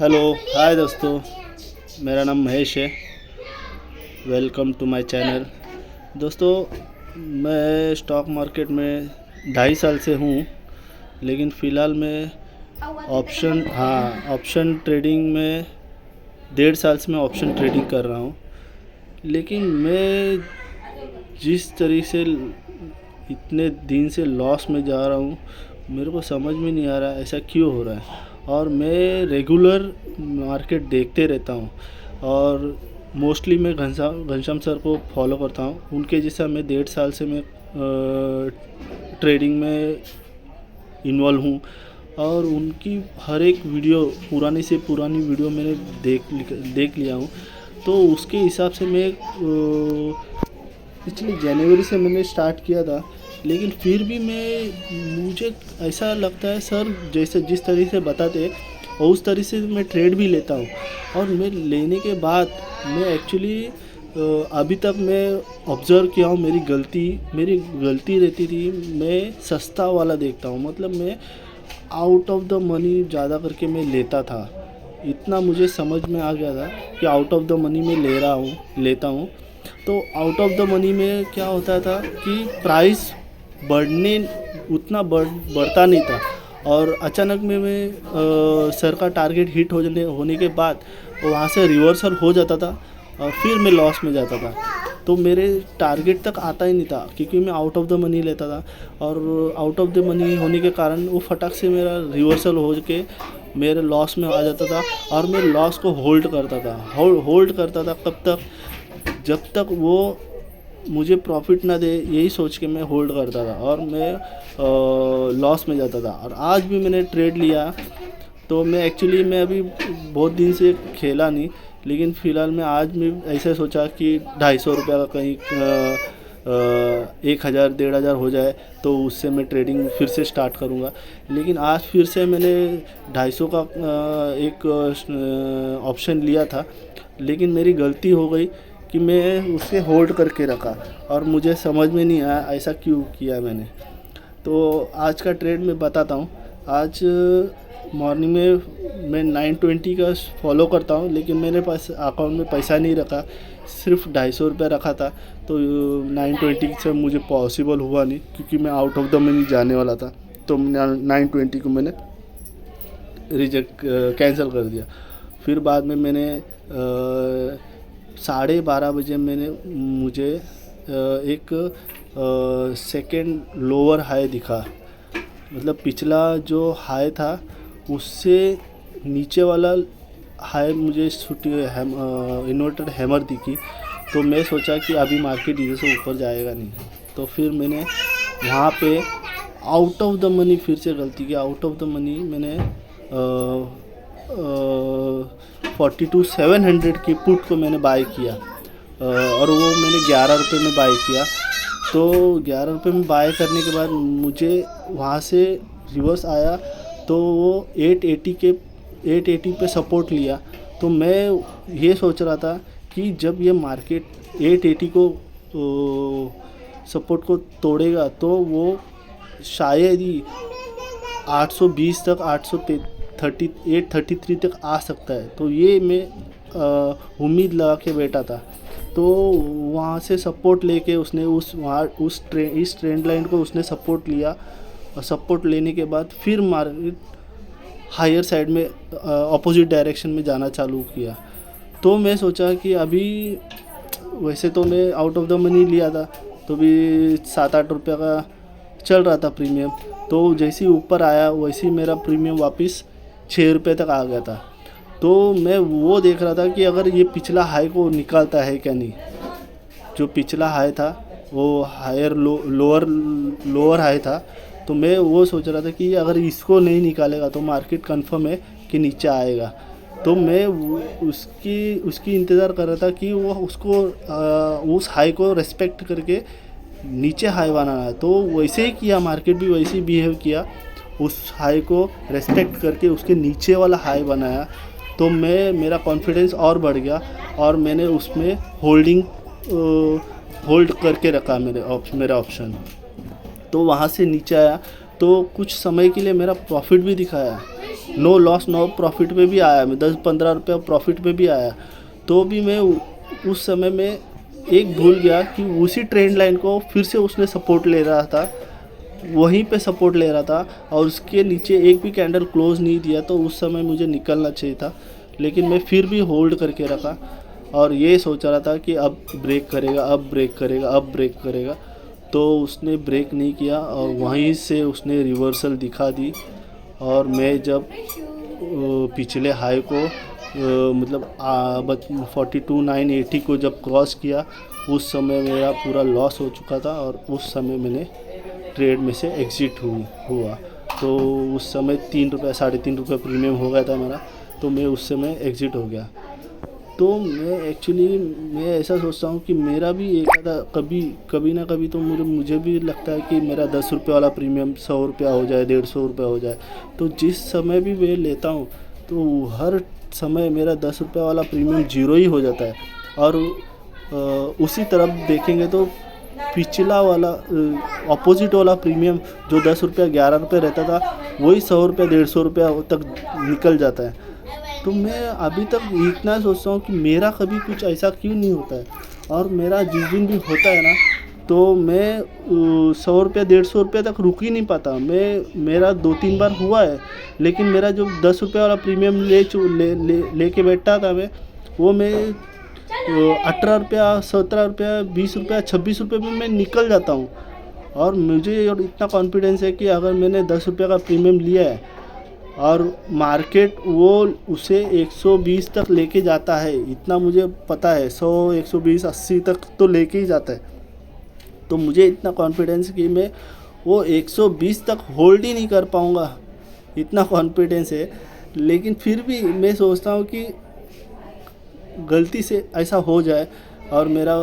Hello hi दोस्तों, मेरा नाम महेश है। Welcome to my channel. दोस्तों, मैं स्टॉक मार्केट में 2.5 साल से हूँ, लेकिन फ़िलहाल मैं ऑप्शन ट्रेडिंग में 1.5 साल से मैं ऑप्शन ट्रेडिंग कर रहा हूँ। लेकिन मैं जिस तरीके से इतने दिन से लॉस में जा रहा हूँ, मेरे को समझ में नहीं आ रहा ऐसा क्यों हो रहा है। और मैं रेगुलर मार्केट देखते रहता हूँ और मोस्टली मैं घनश्याम सर को फॉलो करता हूँ। उनके जैसा मैं 1.5 साल से मैं ट्रेडिंग में इन्वॉल्व हूँ और उनकी हर एक वीडियो, पुरानी से पुरानी वीडियो मैंने देख लिया हूँ। तो उसके हिसाब से मैं पिछले जनवरी से मैंने स्टार्ट किया था, लेकिन फिर भी मुझे ऐसा लगता है सर जैसे जिस तरीके से बताते और उस तरीके से मैं ट्रेड भी लेता हूँ। और मैं लेने के बाद मैं एक्चुअली अभी तक मैं ऑब्ज़र्व किया हूँ, मेरी गलती रहती थी। मैं सस्ता वाला देखता हूँ, मतलब मैं आउट ऑफ द मनी ज़्यादा करके मैं लेता था। इतना मुझे समझ में आ गया था कि आउट ऑफ द मनी में लेता हूँ। तो आउट ऑफ द मनी में क्या होता था कि प्राइस बढ़ता नहीं था और अचानक में सर का टारगेट हिट होने के बाद वहाँ से रिवर्सल हो जाता था और फिर मैं लॉस में जाता था। तो मेरे टारगेट तक आता ही नहीं था क्योंकि मैं आउट ऑफ द मनी लेता था और आउट ऑफ द मनी होने के कारण वो फटाक से मेरा रिवर्सल हो के मेरे लॉस में आ जाता था और मैं लॉस को होल्ड करता था कब तक, जब तक वो मुझे प्रॉफिट ना दे, यही सोच के मैं होल्ड करता था और मैं लॉस में जाता था। और आज भी मैंने ट्रेड लिया, तो मैं अभी बहुत दिन से खेला नहीं, लेकिन फ़िलहाल मैं आज भी ऐसे सोचा कि 250 रुपये का कहीं 1,000 1,500 हो जाए तो उससे मैं ट्रेडिंग फिर से स्टार्ट करूँगा। लेकिन आज फिर से मैंने 250 का एक ऑप्शन लिया था, लेकिन मेरी गलती हो गई कि मैं उसे होल्ड करके रखा और मुझे समझ में नहीं आया ऐसा क्यों किया मैंने। तो आज का ट्रेड मैं बताता हूँ। आज मॉर्निंग में मैं 920 का फॉलो करता हूँ, लेकिन मेरे पास अकाउंट में पैसा नहीं रखा, सिर्फ 250 रुपये रखा था। तो 920 से मुझे पॉसिबल हुआ नहीं क्योंकि मैं आउट ऑफ द मनी जाने वाला था। तो 920 को मैंने कैंसिल कर दिया। फिर बाद में मैंने 12:30 बजे मुझे एक सेकेंड लोअर हाई दिखा, मतलब पिछला जो हाई था उससे नीचे वाला हाई मुझे इन्वर्टेड हैमर दिखी। तो मैं सोचा कि अभी मार्केट इधर से ऊपर जाएगा नहीं, तो फिर मैंने वहाँ पे आउट ऑफ द मनी फिर से गलती की। आउट ऑफ द मनी मैंने 42,700 की पुट को मैंने बाय किया और वो मैंने 11 रुपये में बाय किया। तो 11 रुपये में बाय करने के बाद मुझे वहाँ से रिवर्स आया, तो वो 880 पे सपोर्ट लिया। तो मैं ये सोच रहा था कि जब ये मार्केट 880 को सपोर्ट को तोड़ेगा तो वो शायद ही 820 तक 833 तक आ सकता है। तो ये मैं उम्मीद लगा के बैठा था। तो वहाँ से सपोर्ट लेके उसने इस ट्रेंड लाइन को उसने सपोर्ट लिया और सपोर्ट लेने के बाद फिर मार्केट हायर साइड में अपोजिट डायरेक्शन में जाना चालू किया। तो मैं सोचा कि अभी वैसे तो मैं आउट ऑफ द मनी लिया था, तो भी 7-8 रुपये का चल रहा था प्रीमियम। तो जैसे ही ऊपर आया वैसे ही मेरा प्रीमियम वापस 6 रुपये तक आ गया था। तो मैं वो देख रहा था कि अगर ये पिछला हाई को निकालता है क्या नहीं। जो पिछला हाई था वो लोअर हाई था, तो मैं वो सोच रहा था कि अगर इसको नहीं निकालेगा तो मार्केट कंफर्म है कि नीचे आएगा। तो मैं उसकी इंतज़ार कर रहा था कि वो उस हाई को रेस्पेक्ट करके नीचे हाई बनाना है। तो वैसे ही किया, मार्केट भी वैसे ही बिहेव किया, उस हाई को रेस्पेक्ट करके उसके नीचे वाला हाई बनाया। तो मेरा कॉन्फिडेंस और बढ़ गया और मैंने उसमें होल्ड करके रखा मेरा ऑप्शन। तो वहाँ से नीचे आया तो कुछ समय के लिए मेरा प्रॉफिट भी दिखाया, नो लॉस नो प्रॉफिट में भी आया, मैं 10-15 रुपया प्रॉफिट में भी आया। तो भी मैं उस समय में एक भूल गया कि उसी ट्रेंड लाइन को फिर से उसने सपोर्ट ले रहा था, वहीं पे सपोर्ट ले रहा था और उसके नीचे एक भी कैंडल क्लोज नहीं दिया। तो उस समय मुझे निकलना चाहिए था, लेकिन मैं फिर भी होल्ड करके रखा और ये सोच रहा था कि अब ब्रेक करेगा, अब ब्रेक करेगा, अब ब्रेक करेगा। तो उसने ब्रेक नहीं किया और वहीं से उसने रिवर्सल दिखा दी। और मैं जब पिछले हाई को मतलब 42,980 को जब क्रॉस किया, उस समय मेरा पूरा लॉस हो चुका था और उस समय मैंने ट्रेड में से एग्ज़िट हुआ। तो उस समय 3 रुपये 3.5 रुपये प्रीमियम हो गया था मेरा, तो मैं उस समय एग्ज़िट हो गया। तो मैं ऐसा सोचता हूँ कि मेरा भी एक आधा कभी ना कभी तो मुझे भी लगता है कि मेरा 10 रुपये वाला प्रीमियम 100 रुपया हो जाए, 150 रुपया हो जाए। तो जिस समय भी मैं लेता हूँ तो हर समय मेरा 10 रुपये वाला प्रीमियम जीरो ही हो जाता है। और उसी तरफ देखेंगे तो पिछला वाला अपोजिट वाला प्रीमियम जो 10 रुपया 11 रुपये रहता था, वही 100 रुपया 150 रुपया तक निकल जाता है। तो मैं अभी तक इतना सोचता हूँ कि मेरा कभी कुछ ऐसा क्यों नहीं होता है। और मेरा जिस दिन भी होता है ना, तो मैं 100 रुपया 150 रुपये तक रुक ही नहीं पाता। मेरा 2-3 बार हुआ है, लेकिन मेरा जो 10 रुपये वाला प्रीमियम ले के बैठा था वो मैं 18 रुपया 17 रुपया 20 रुपया 26 रुपये में मैं निकल जाता हूँ। और मुझे और इतना कॉन्फिडेंस है कि अगर मैंने 10 रुपये का प्रीमियम लिया है और मार्केट वो उसे 120 तक लेके जाता है, इतना मुझे पता है, 100 120 80 तक तो लेके ही जाता है। तो मुझे इतना कॉन्फिडेंस कि मैं वो 120 तक होल्ड ही नहीं कर पाऊँगा, इतना कॉन्फिडेंस है। लेकिन फिर भी मैं सोचता हूँ कि गलती से ऐसा हो जाए और मेरा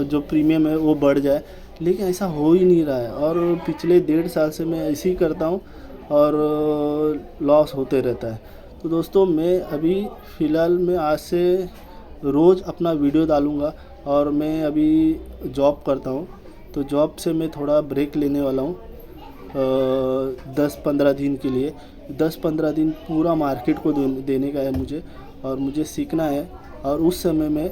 जो प्रीमियम है वो बढ़ जाए, लेकिन ऐसा हो ही नहीं रहा है। और पिछले 1.5 साल से मैं ऐसे ही करता हूँ और लॉस होते रहता है। तो दोस्तों, मैं अभी फ़िलहाल मैं आज से रोज़ अपना वीडियो डालूँगा। और मैं अभी जॉब करता हूँ, तो जॉब से मैं थोड़ा ब्रेक लेने वाला हूँ 10-15 दिन के लिए। 10-15 दिन पूरा मार्केट को देने का है मुझे, और मुझे सीखना है। और उस समय में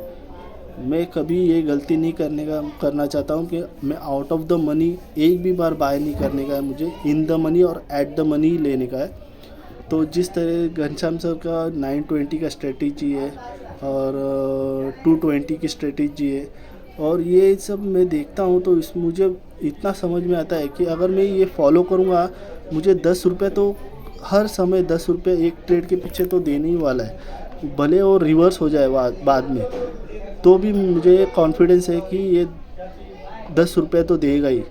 मैं कभी ये गलती नहीं करना चाहता हूँ कि मैं आउट ऑफ द मनी एक भी बार बाय नहीं करने का है। मुझे इन द मनी और एट द मनी लेने का है। तो जिस तरह घनश्याम सर का 920 का स्ट्रेटेजी है और 220 की स्ट्रेटेजी है, और ये सब मैं देखता हूँ तो मुझे इतना समझ में आता है कि अगर मैं ये फॉलो करूँगा, मुझे 10 रुपये तो हर समय 10 रुपये एक ट्रेड के पीछे तो देने ही वाला है। भले वो रिवर्स हो जाए बाद में, तो भी मुझे कॉन्फिडेंस है कि ये 10 रुपये तो देगा ही।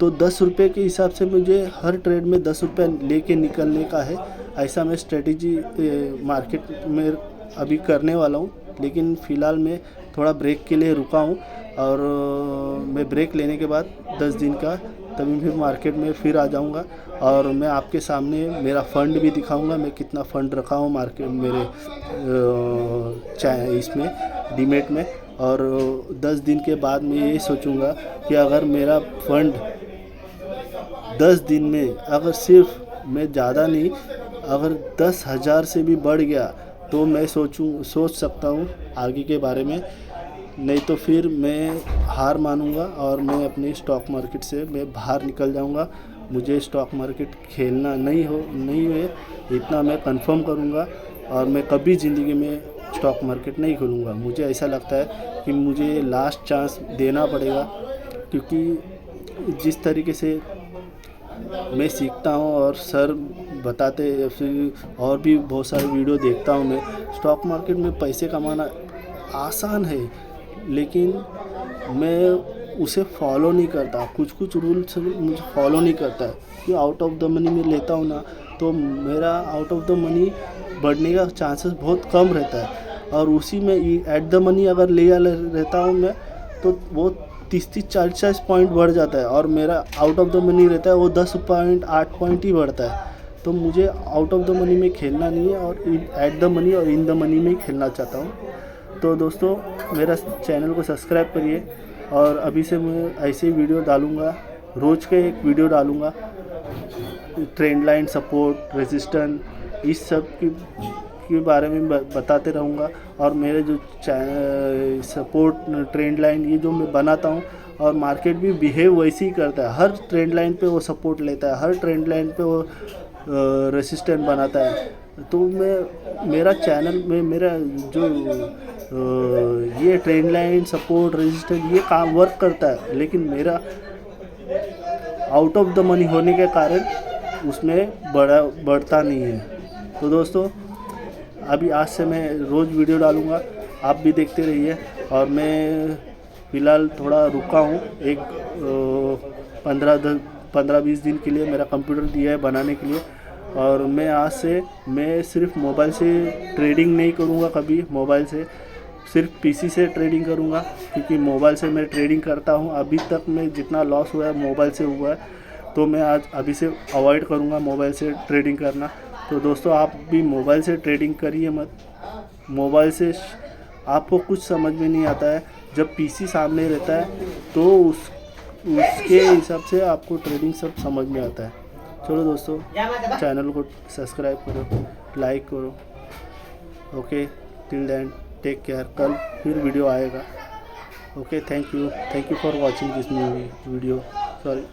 तो 10 रुपये के हिसाब से मुझे हर ट्रेड में 10 रुपये लेके निकलने का है। ऐसा मैं स्ट्रेटेजी मार्केट में अभी करने वाला हूँ। लेकिन फ़िलहाल मैं थोड़ा ब्रेक के लिए रुका हूँ, और मैं ब्रेक लेने के बाद 10 दिन का तभी फिर मार्केट में फिर आ जाऊँगा। और मैं आपके सामने मेरा फ़ंड भी दिखाऊँगा, मैं कितना फ़ंड रखा हूँ मार्केट मेरे इसमें डीमेट में। और 10 दिन के बाद मैं ये सोचूँगा कि अगर मेरा फ़ंड 10 दिन में अगर सिर्फ मैं ज़्यादा नहीं, अगर 10,000 से भी बढ़ गया तो मैं सोच सकता हूँ आगे के बारे में। नहीं तो फिर मैं हार मानूंगा और मैं अपने स्टॉक मार्केट से मैं बाहर निकल जाऊंगा। मुझे स्टॉक मार्केट खेलना नहीं है, इतना मैं कंफर्म करूंगा। और मैं कभी ज़िंदगी में स्टॉक मार्केट नहीं खोलूंगा। मुझे ऐसा लगता है कि मुझे लास्ट चांस देना पड़ेगा, क्योंकि जिस तरीके से मैं सीखता हूँ और सर बताते या फिर और भी बहुत सारे वीडियो देखता हूँ मैं, स्टॉक मार्केट में पैसे कमाना आसान है, लेकिन मैं उसे फॉलो नहीं करता। कुछ रूल्स मुझे फॉलो नहीं करता है कि आउट ऑफ द मनी में लेता हूँ ना, तो मेरा आउट ऑफ द मनी बढ़ने का चांसेस बहुत कम रहता है। और उसी में एट द मनी अगर लिया रहता हूँ मैं, तो वो 30-40 पॉइंट बढ़ जाता है, और मेरा आउट ऑफ द मनी रहता है वो 10 पॉइंट 8 पॉइंट ही बढ़ता है। तो मुझे आउट ऑफ द मनी में खेलना नहीं है, और एट द मनी और इन द मनी में ही खेलना चाहता हूँ। तो दोस्तों, मेरा चैनल को सब्सक्राइब करिए, और अभी से मैं ऐसे ही वीडियो डालूँगा, रोज़ का एक वीडियो डालूँगा। ट्रेंड लाइन, सपोर्ट, रेजिस्टेंस, इस सब के बारे में बताते रहूँगा। और मेरे जो सपोर्ट, ट्रेंड लाइन, ये जो मैं बनाता हूँ, और मार्केट भी बिहेव वैसे ही करता है। हर ट्रेंड लाइन पे वो सपोर्ट लेता है, हर ट्रेंड लाइन पे वो रेसिस्टेंट बनाता है। तो मेरा चैनल में मेरा जो ये ट्रेंड लाइन, सपोर्ट, रेजिस्टेंस, ये काम वर्क करता है, लेकिन मेरा आउट ऑफ द मनी होने के कारण उसमें बढ़ता नहीं है। तो दोस्तों, अभी आज से मैं रोज़ वीडियो डालूँगा, आप भी देखते रहिए। और मैं फ़िलहाल थोड़ा रुका हूँ, एक 15-20 दिन के लिए मेरा कंप्यूटर दिया है बनाने के लिए। और मैं आज से सिर्फ मोबाइल से ट्रेडिंग नहीं करूँगा, कभी मोबाइल से, सिर्फ पीसी से ट्रेडिंग करूँगा, क्योंकि मोबाइल से मैं ट्रेडिंग करता हूँ। अभी तक मैं जितना लॉस हुआ है मोबाइल से हुआ है, तो मैं अभी से अवॉइड करूँगा मोबाइल से ट्रेडिंग करना। तो दोस्तों, आप भी मोबाइल से ट्रेडिंग करिए मत। मोबाइल से आपको कुछ समझ में नहीं आता है, जब पीसी सामने रहता है तो उसके हिसाब से आपको ट्रेडिंग सब समझ में आता है। चलो दोस्तों, चैनल को सब्सक्राइब करो, लाइक करो। Okay, till then take care. कल फिर वीडियो आएगा। Okay, thank you for watching this video. Sorry.